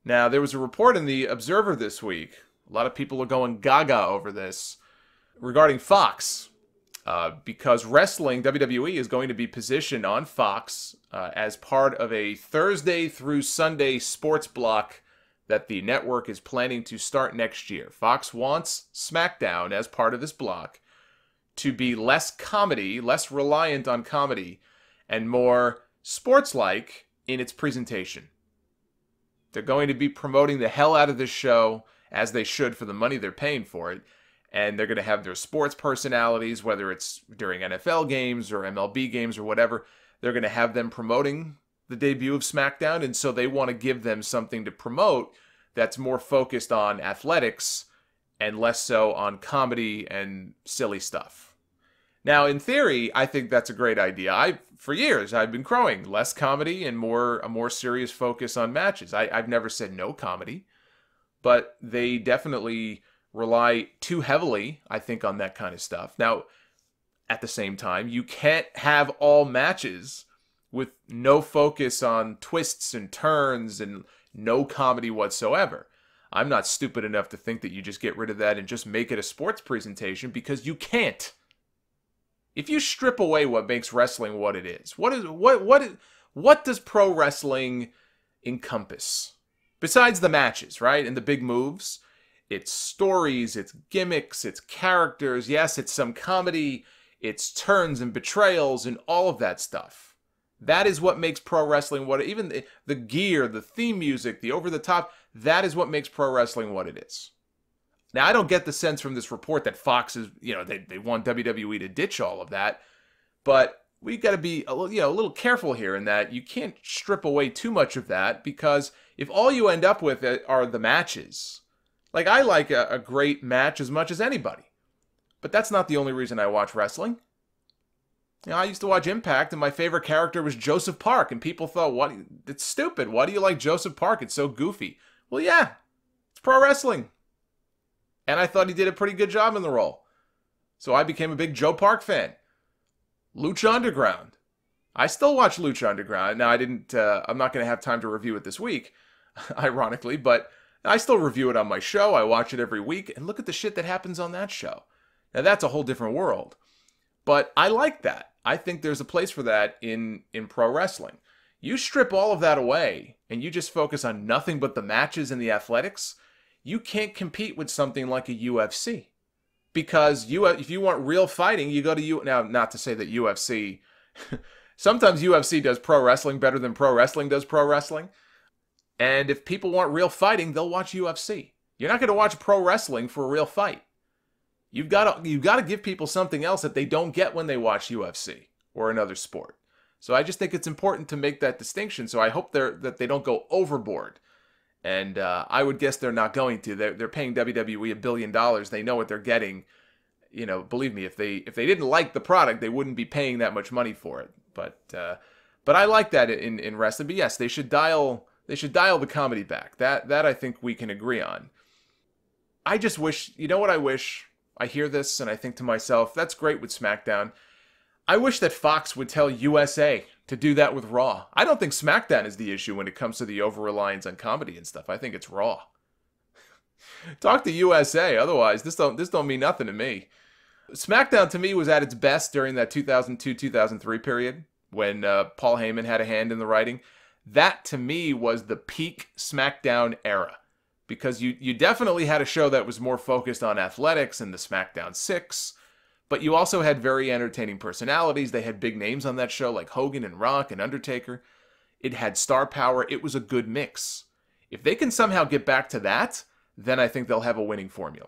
Now, there was a report in the Observer this week. A lot of people are going gaga over this regarding Fox. Because wrestling, WWE, is going to be positioned on Fox as part of a Thursday through Sunday sports block that the network is planning to start next year. Fox wants Smackdown as part of this block to be less comedy, less reliant on comedy, and more sports-like in its presentation. They're going to be promoting the hell out of this show, as they should for the money they're paying for it. And they're going to have their sports personalities, whether it's during NFL games or MLB games or whatever. They're going to have them promoting the debut of SmackDown. And so they want to give them something to promote that's more focused on athletics and less so on comedy and silly stuff. Now, in theory, I think that's a great idea. For years, I've been crowing less comedy and a more serious focus on matches. I've never said no comedy, but they definitely rely too heavily, I think, on that kind of stuff. Now, at the same time, you can't have all matches with no focus on twists and turns and no comedy whatsoever. I'm not stupid enough to think that you just get rid of that and just make it a sports presentation, because you can't. If you strip away what makes wrestling what it is, what does pro wrestling encompass? Besides the matches, right? And the big moves. It's stories, it's gimmicks, it's characters. Yes, it's some comedy, it's turns and betrayals and all of that stuff. That is what makes pro wrestling what even the gear, the theme music, the over the top, that is what makes pro wrestling what it is. Now, I don't get the sense from this report that Fox is, they want WWE to ditch all of that, but we've got to be a little careful here in that you can't strip away too much of that, because if all you end up with are the matches. Like, I like a great match as much as anybody. But that's not the only reason I watch wrestling. I used to watch Impact, and my favorite character was Joseph Park. And people thought, it's stupid. Why do you like Joseph Park? It's so goofy. Well, yeah, it's pro wrestling. And I thought he did a pretty good job in the role. So I became a big Joe Park fan. Lucha Underground. I still watch Lucha Underground. Now, I'm not going to have time to review it this week, ironically, but I still review it on my show. I watch it every week, and look at the shit that happens on that show. Now, that's a whole different world. But I like that. I think there's a place for that in pro wrestling. You strip all of that away, and you just focus on nothing but the matches and the athletics, you can't compete with something like a UFC. Because if you want real fighting, you go to now, not to say that UFC... sometimes UFC does pro wrestling better than pro wrestling does pro wrestling. And if people want real fighting, they'll watch UFC. You're not going to watch pro wrestling for a real fight. You've got to give people something else that they don't get when they watch UFC or another sport. So I just think it's important to make that distinction. So I hope that they don't go overboard. And I would guess they're not going to. They're paying WWE $1 billion. They know what they're getting. Believe me, if they didn't like the product, they wouldn't be paying that much money for it. But I like that in wrestling. But yes, they should dial the comedy back. That I think we can agree on. I just wish, what I wish? I hear this and I think to myself, that's great with SmackDown. I wish that Fox would tell USA to do that with Raw. I don't think SmackDown is the issue when it comes to the over-reliance on comedy and stuff. I think it's Raw. Talk to USA, otherwise this don't mean nothing to me. SmackDown to me was at its best during that 2002-2003 period when Paul Heyman had a hand in the writing. That to me was the peak SmackDown era. Because you definitely had a show that was more focused on athletics and the SmackDown 6. But you also had very entertaining personalities. They had big names on that show like Hogan and Rock and Undertaker. It had star power. It was a good mix. If they can somehow get back to that, then I think they'll have a winning formula.